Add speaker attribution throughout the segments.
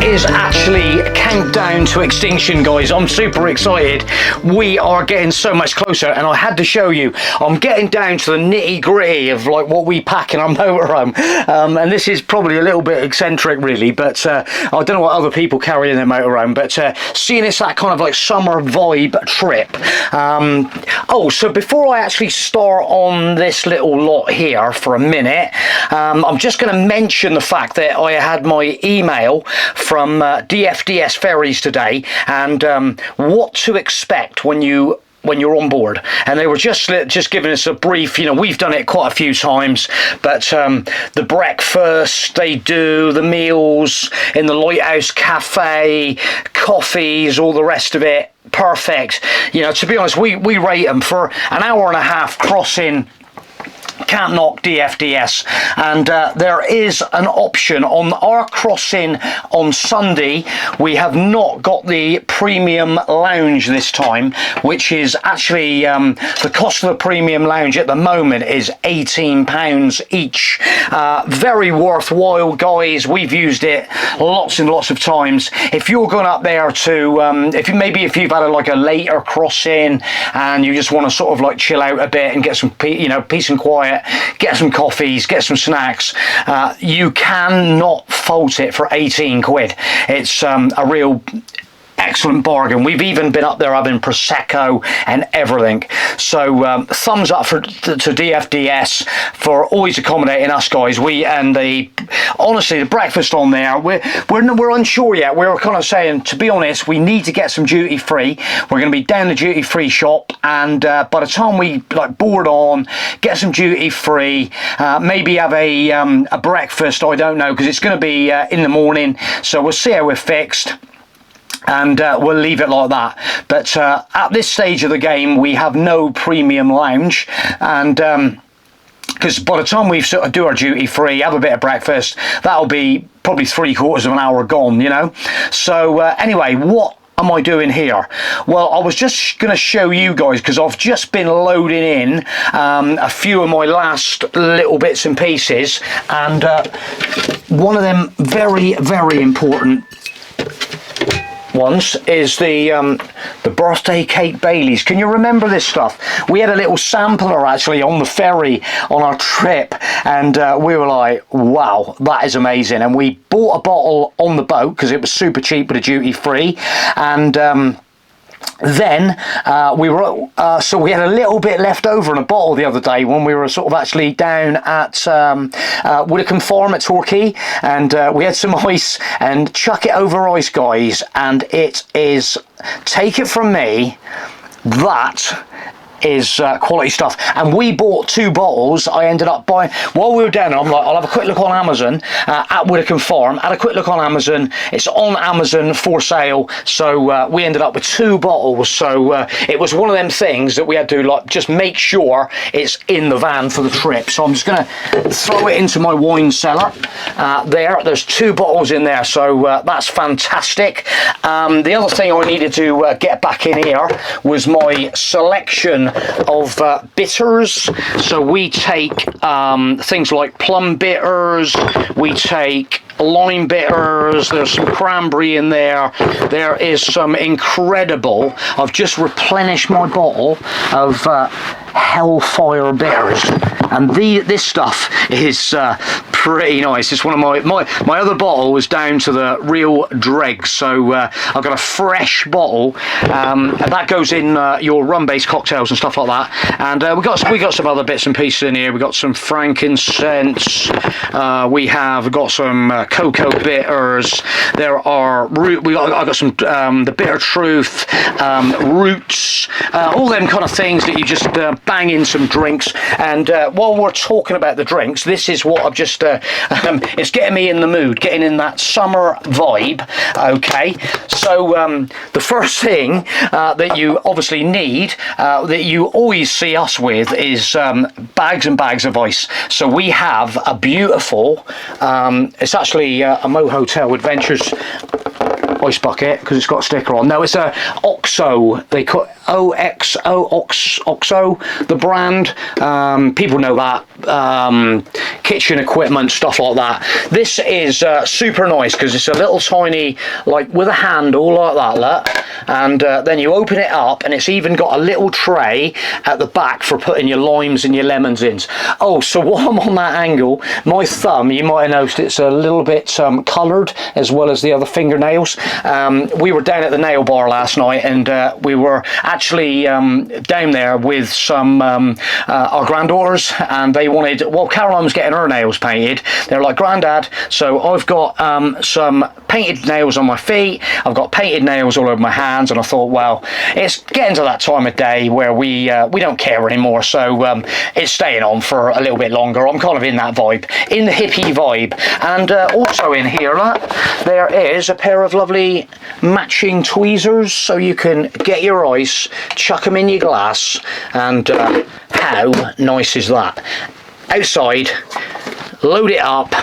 Speaker 1: Is actually countdown to extinction, guys. I'm super excited. We are getting so much closer, and I had to show you. I'm getting down to the nitty gritty of like what we pack in our motorhome, and this is probably a little bit eccentric, really. But I don't know what other people carry in their motorhome. But seeing it's that kind of like summer vibe trip. Oh, so before I actually start on this little lot here for a minute, I'm just going to mention the fact that I had my email from DFDS Ferries today, and what to expect when you're on board. And they were just giving us a brief. You know, we've done it quite a few times, but the breakfast they do, the meals in the Lighthouse Cafe, coffees, all the rest of it, perfect. You know, to be honest, we rate them for an hour and a half crossing. Can't knock DFDS. And there is an option on our crossing on Sunday. We have not got the premium lounge this time, which is actually the cost of the premium lounge at the moment is £18 each. Very worthwhile, guys. We've used it lots and lots of times. If you're going up there to if you've had a later crossing and you just want to sort of like chill out a bit and get some peace and quiet, get some coffees, get some snacks, you cannot fault it for 18 quid. It's a real excellent bargain. We've even been up there having Prosecco and everything. So thumbs up to DFDS for always accommodating us, guys. Honestly, the breakfast on there, we're unsure yet. We're kind of saying, to be honest, we need to get some duty free. We're going to be down the duty free shop, and by the time we board on, get some duty free, maybe have a breakfast. I don't know, because it's going to be in the morning. So we'll see how we're fixed. And we'll leave it like that. But at this stage of the game, we have no premium lounge, and because by the time we sort of do our duty free, have a bit of breakfast, that'll be probably 3/4 of an hour gone, you know. So anyway, what am I doing here? Well, I was just going to show you guys, because I've just been loading in a few of my last little bits and pieces, and one of them very, very important ones is the birthday cake Baileys. Can you remember this stuff? We had a little sampler actually on the ferry on our trip, and we were like, wow, that is amazing. And we bought a bottle on the boat because it was super cheap with a duty free, and then we had a little bit left over in a bottle the other day when we were sort of actually down at Widdicombe Farm at Torquay, and we had some ice, and chuck it over ice, guys, and it is, take it from me, that is quality stuff. And we bought 2 bottles. I ended up buying, while we were down there, I'm like, I'll have a quick look on Amazon at Widdicombe Farm. Had a quick look on Amazon. It's on Amazon for sale. So we ended up with 2 bottles. So it was one of them things that we had to just make sure it's in the van for the trip. So I'm just going to throw it into my wine cellar. There's 2 bottles in there. So that's fantastic. The other thing I needed to get back in here was my selection of bitters. So we take things like plum bitters, we take lime bitters, there's some cranberry in there, there is some incredible, I've just replenished my bottle of Hellfire bitters, and this stuff is pretty nice. It's one of my other bottle was down to the real dregs, so I've got a fresh bottle, and that goes in your rum-based cocktails and stuff like that. And we got some other bits and pieces in here. We got some frankincense, we have got some cocoa bitters, there are I got some the Bitter Truth, roots, all them kind of things that you just bang in some drinks. And while we're talking about the drinks, this is what I've just it's getting me in the mood, getting in that summer vibe. Okay, so the first thing that you obviously need, that you always see us with, is bags and bags of ice. So we have a beautiful, it's actually a Motorhome Adventures ice bucket, because it's got a sticker on. No, it's a OXO. They call it OXO, the brand. People know that. Kitchen equipment, stuff like that. This is super nice because it's a little tiny, like with a handle like that, look. And then you open it up, and it's even got a little tray at the back for putting your limes and your lemons in. Oh, so while I'm on that angle, my thumb, you might have noticed it's a little bit coloured, as well as the other fingernails. We were down at the nail bar last night, and we were actually down there with some our granddaughters, and they wanted, well, Caroline was getting her nails painted. They're like, Grandad, so I've got some painted nails on my feet, I've got painted nails all over my hands, and I thought, well, it's getting to that time of day where we don't care anymore, so it's staying on for a little bit longer. I'm kind of in that vibe, in the hippie vibe. And also in here, look, there is a pair of lovely matching tweezers, so you can get your ice, chuck them in your glass, and how nice is that? Outside, load it up,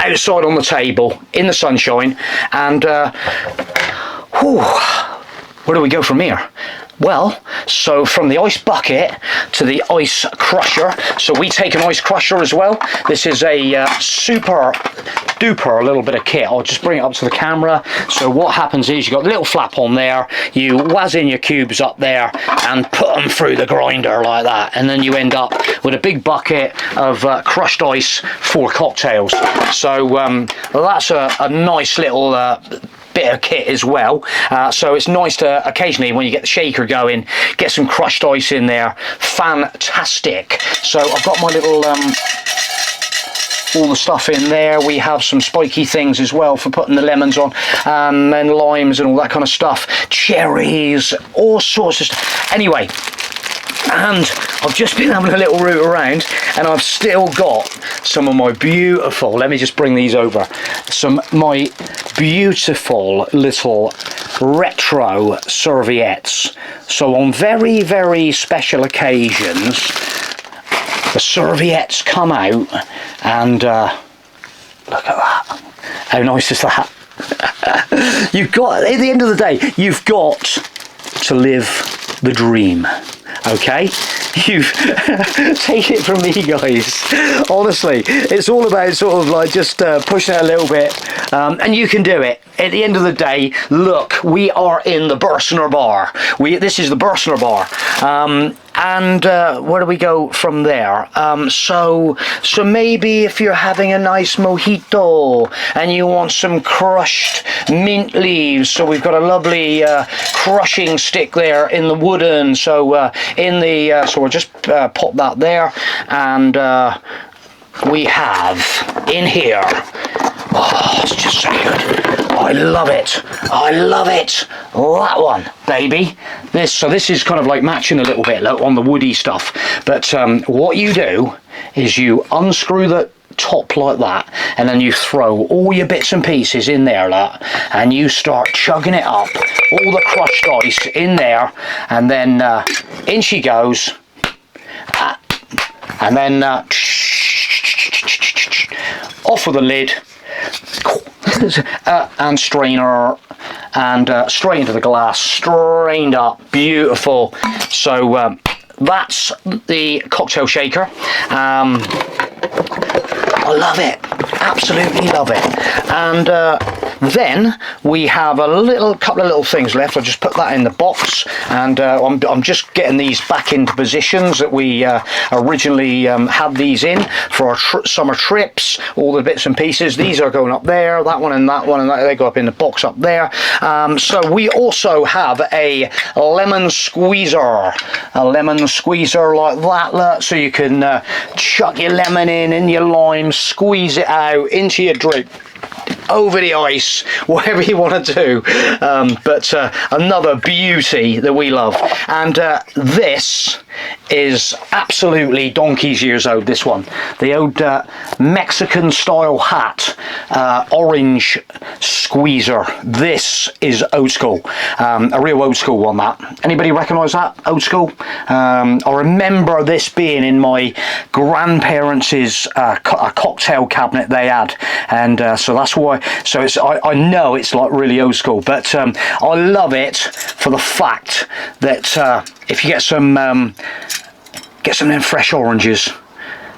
Speaker 1: outside on the table, in the sunshine, and where do we go from here? Well, so from the ice bucket to the ice crusher. So we take an ice crusher as well. This is a super duper little bit of kit. I'll just bring it up to the camera. So what happens is, you got the little flap on there, you whiz in your cubes up there and put them through the grinder like that, and then you end up with a big bucket of crushed ice for cocktails. So that's a nice little bit of kit as well. So it's nice to occasionally, when you get the shaker going, get some crushed ice in there. Fantastic. So I've got my little all the stuff in there. We have some spiky things as well for putting the lemons on, and limes and all that kind of stuff, cherries, all sorts of stuff. Anyway, and I've just been having a little route around, and I've still got some of my beautiful, let me just bring these over, my beautiful little retro serviettes. So on very, very special occasions, the serviettes come out, and look at that. How nice is that? You've got, at the end of the day, you've got to live the dream. Okay, you've take it from me, guys. Honestly, it's all about sort of like just pushing it a little bit, and you can do it. At the end of the day, look, we are in the Bursner Bar. This is the Bursner Bar, and where do we go from there? So maybe if you're having a nice mojito and you want some crushed mint leaves, so we've got a lovely crushing stick there in the wooden. So so we'll just pop that there, and we have in here. Oh, it's just so good. I love it. I love it. That one, baby. This is kind of like matching a little bit, look, on the woody stuff. But what you do is you unscrew the top like that, and then you throw all your bits and pieces in there, look, and you start chugging it up, all the crushed ice in there, and then in she goes, and then off with the lid, and strainer, and straight into the glass, strained up, beautiful. So that's the cocktail shaker. I love it, absolutely love it. And then we have a couple of little things left. I'll just put that in the box, and I'm just getting these back into positions that we originally had these in for our summer trips. All the bits and pieces, these are going up there, that one and that one, and they go up in the box up there. So we also have a lemon squeezer like that, look, so you can chuck your lemon in your lime, squeeze it out into your drink, over the ice, whatever you want to do. But another beauty that we love. And this is absolutely donkey's years old, this one. The old Mexican style hat, orange squeezer. This is old school, a real old school one, that. Anybody recognise that? Old school? I remember this being in my grandparents' a cocktail cabinet they had, and so that's why, so it's, I know it's like really old school, but I love it for the fact that if you get some them fresh oranges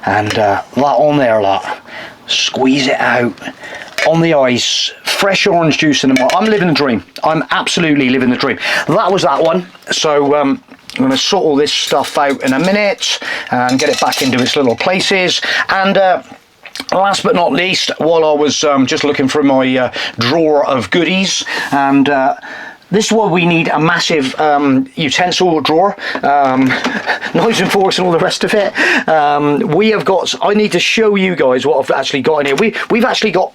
Speaker 1: and that on there, like, squeeze it out on the ice, fresh orange juice in the mouth. I'm living the dream. I'm absolutely living the dream. That was that one. So I'm going to sort all this stuff out in a minute and get it back into its little places. And last but not least, while I was just looking through my drawer of goodies, and this is why we need a massive utensil drawer, knives and forks and all the rest of it. We have got, I need to show you guys what I've actually got in here. We've actually got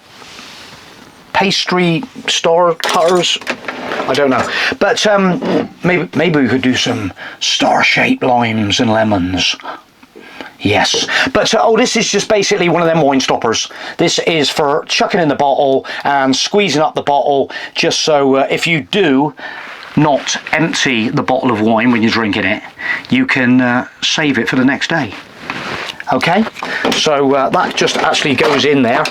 Speaker 1: pastry star cutters. I don't know, but maybe we could do some star-shaped limes and lemons. Yes, but oh, this is just basically one of them wine stoppers. This is for chucking in the bottle and squeezing up the bottle, just so if you do not empty the bottle of wine when you're drinking it, you can save it for the next day. Okay, so that just actually goes in there.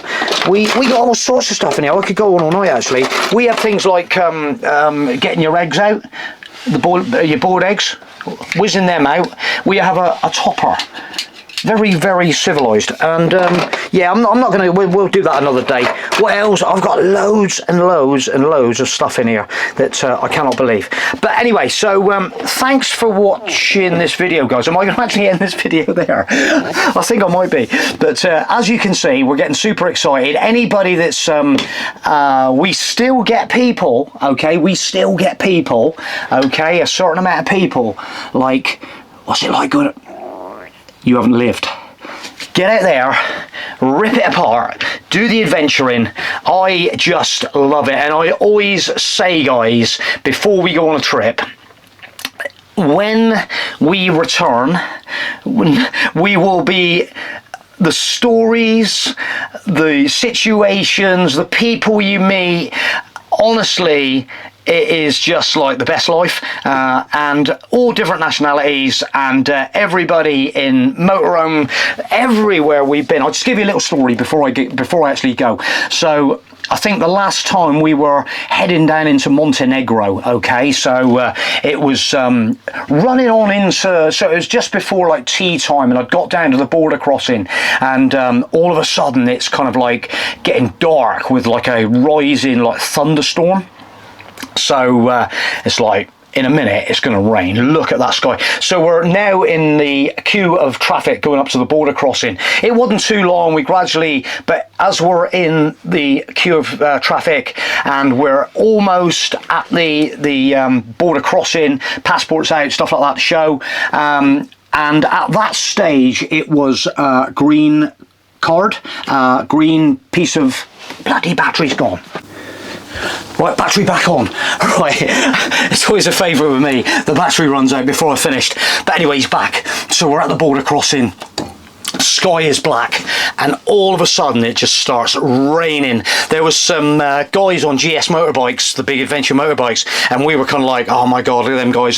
Speaker 1: We got all sorts of stuff in here. I could go on all night, actually. We have things like getting your eggs out, your boiled eggs, whizzing them out. We have a topper. Very, very civilised, and yeah, I'm not going to. We'll do that another day. What else? I've got loads and loads and loads of stuff in here that I cannot believe. But anyway, so thanks for watching this video, guys. Am I going to actually end this video there? I think I might be. But as you can see, we're getting super excited. Anybody that's we still get people. Okay, we still get people. Okay, a certain amount of people. Like, what's it like going? You haven't lived. Get out there, rip it apart, do the adventuring. I just love it, and I always say, guys, before we go on a trip, when we return, we will be the stories, the situations, the people you meet. Honestly, it is just like the best life, and all different nationalities, and everybody in Motorhome, everywhere we've been. I'll just give you a little story before I actually go. So I think the last time we were heading down into Montenegro, okay, so it was running on into, so it was just before like tea time, and I got down to the border crossing, and all of a sudden it's kind of like getting dark with like a rising like thunderstorm. So it's like, in a minute it's going to rain. Look at that sky. So we're now in the queue of traffic going up to the border crossing. It wasn't too long, we gradually, but as we're in the queue of traffic and we're almost at the border crossing, passports out, stuff like that to show, and at that stage it was green card, green piece of, bloody battery's gone. Right, battery back on. Right, it's always a favourite with me. The battery runs out before I finished. But anyway, he's back. So we're at the border crossing. Sky is black, and all of a sudden it just starts raining. There was some guys on GS motorbikes, the big adventure motorbikes, and we were kind of like, oh my god, look at them guys.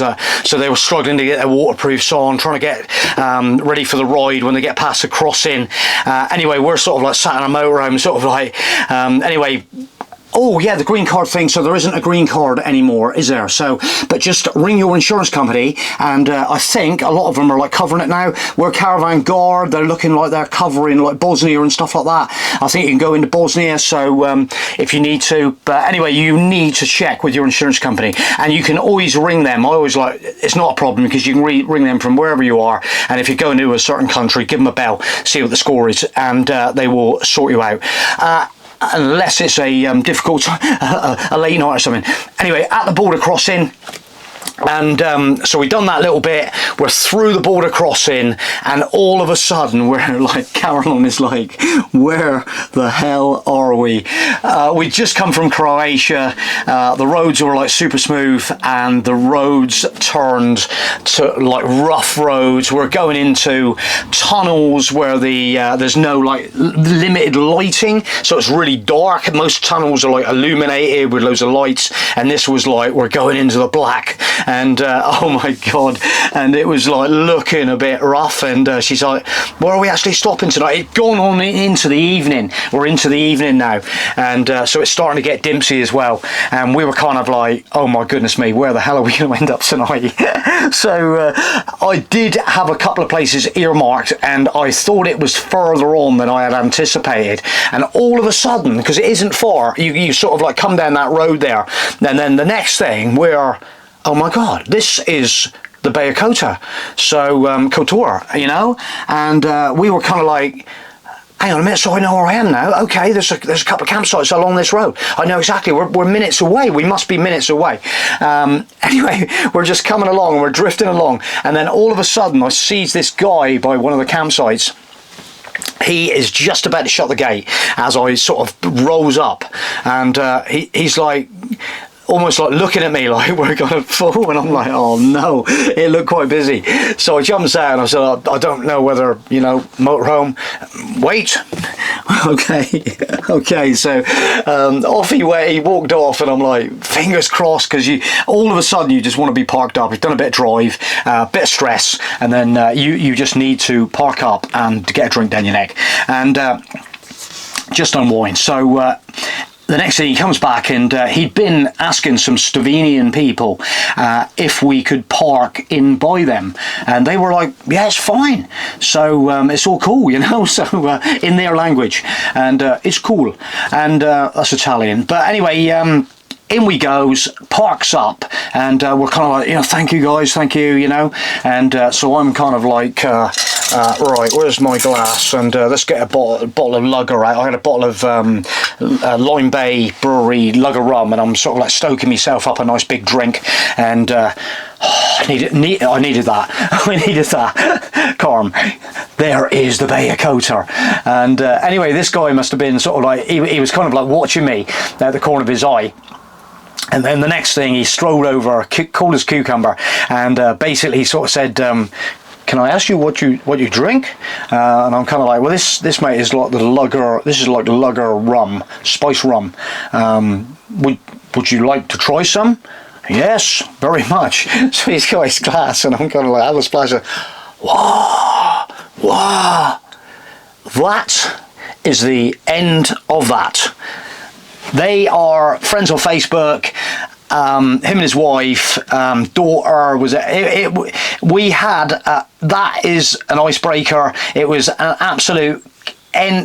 Speaker 1: So they were struggling to get their waterproofs on, trying to get ready for the ride when they get past the crossing. Anyway, we're sort of like sat in a motorhome, sort of like, anyway. Oh yeah, the green card thing, so there isn't a green card anymore, is there? So, but just ring your insurance company, and I think a lot of them are like covering it now. We're Caravan Guard, they're looking like they're covering like Bosnia and stuff like that. I think you can go into Bosnia, so if you need to. But anyway, you need to check with your insurance company, and you can always ring them. I always like, it's not a problem because you can ring them from wherever you are, and if you go into a certain country, give them a bell, see what the score is, and they will sort you out. Unless it's a difficult, a late night or something. Anyway, at the border crossing, And so we've done that little bit, we're through the border crossing, and all of a sudden we're like, Caroline is like, where the hell are we? We'd just come from Croatia, the roads were like super smooth, and the roads turned to like rough roads. We're going into tunnels where there's no like limited lighting, so it's really dark. Most tunnels are like illuminated with loads of lights, and this was like, we're going into the black. And oh my god, and it was like looking a bit rough, and she's like, where are we actually stopping tonight? It's gone on into the evening, we're into the evening now, and so it's starting to get dimpsy as well, and we were kind of like, oh my goodness me, where the hell are we going to end up tonight? So I did have a couple of places earmarked, and I thought it was further on than I had anticipated, and all of a sudden, because it isn't far, you sort of like come down that road there, and then the next thing we're, oh my god, this is the Bay of Kota, so Kotor, you know, and we were kind of like, hang on a minute, so I know where I am now. Okay, there's a couple of campsites along this road. I know exactly, we're minutes away, we must be minutes away. Anyway, we're just coming along, we're drifting along, and then all of a sudden I sees this guy by one of the campsites. He is just about to shut the gate as I sort of rose up, and he's like, almost like looking at me like we're gonna fall, and I'm like, oh no, it looked quite busy. So I jumps out and I said, I don't know whether, you know, motorhome, wait. okay, so off he went, he walked off, and I'm like, fingers crossed, because you all of a sudden you just want to be parked up. You've done a bit of drive, a bit of stress, and then you just need to park up and get a drink down your neck and just unwind. So the next thing, he comes back, and he'd been asking some Slovenian people if we could park in by them, and they were like, yeah, it's fine, so it's all cool, you know, so in their language, and it's cool, and that's Italian. But anyway, in we goes, parks up, and we're kind of like, you know, thank you guys, thank you, you know, and so I'm kind of like, right, where's my glass, and let's get a bottle of lager out. I had a bottle of Lime Bay Brewery lager rum, and I'm sort of like stoking myself up a nice big drink, and I needed that. I needed that. Carm, there is the Bay of Kota. And anyway, this guy must have been sort of like, he was kind of like watching me at the corner of his eye. And then the next thing, he strolled over, cool as cucumber, and basically he sort of said, can I ask you what you drink? And I'm kind of like, well, this mate is like the lager. This is like the lager rum, spice rum. Would you like to try some? Yes, very much. So he's got his glass, and I'm kind of like, have a splash of, wow. That is the end of that. They are friends on Facebook. Him and his wife, daughter was we had that is an icebreaker. It was an absolute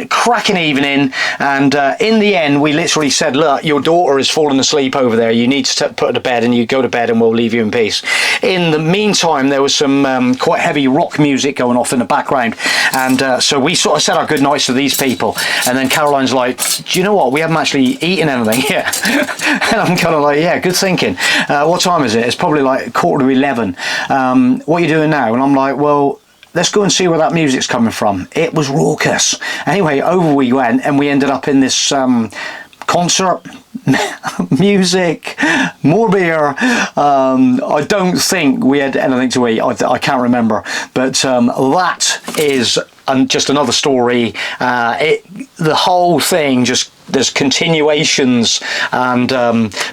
Speaker 1: cracking evening, and in the end we literally said, look, your daughter is falling asleep over there, you need to put her to bed, and you go to bed and we'll leave you in peace. In the meantime, there was some quite heavy rock music going off in the background, and so we sort of said our good nights to these people, and then Caroline's like, do you know what, we haven't actually eaten anything yet. And I'm kind of like, yeah, good thinking. What time is it? It's probably like 11:15. What are you doing now? And I'm like, well, let's go and see where that music's coming from. It was raucous. Anyway, over we went, and we ended up in this concert, music, more beer. I don't think we had anything to eat. I can't remember. But that is just another story. The whole thing just, there's continuations, and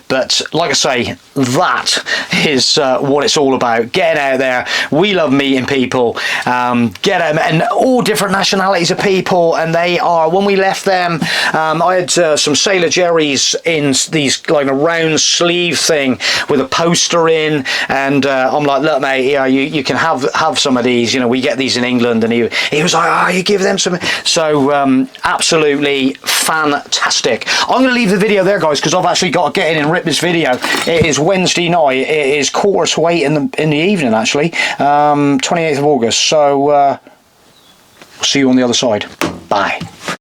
Speaker 1: but like I say, that is what it's all about. Getting out there. We love meeting people, get them, and all different nationalities of people, and they are, when we left them, I had some Sailor Jerry's in these like a round sleeve thing with a poster in, and I'm like, look mate, yeah, you can have some of these, you know, we get these in England. And he was like, oh, you give them some. So absolutely fantastic. I'm going to leave the video there, guys, because I've actually got to get in and rip this video. It is Wednesday night. It is 7:45 in the evening, actually, 28th of August. So we'll see you on the other side. Bye.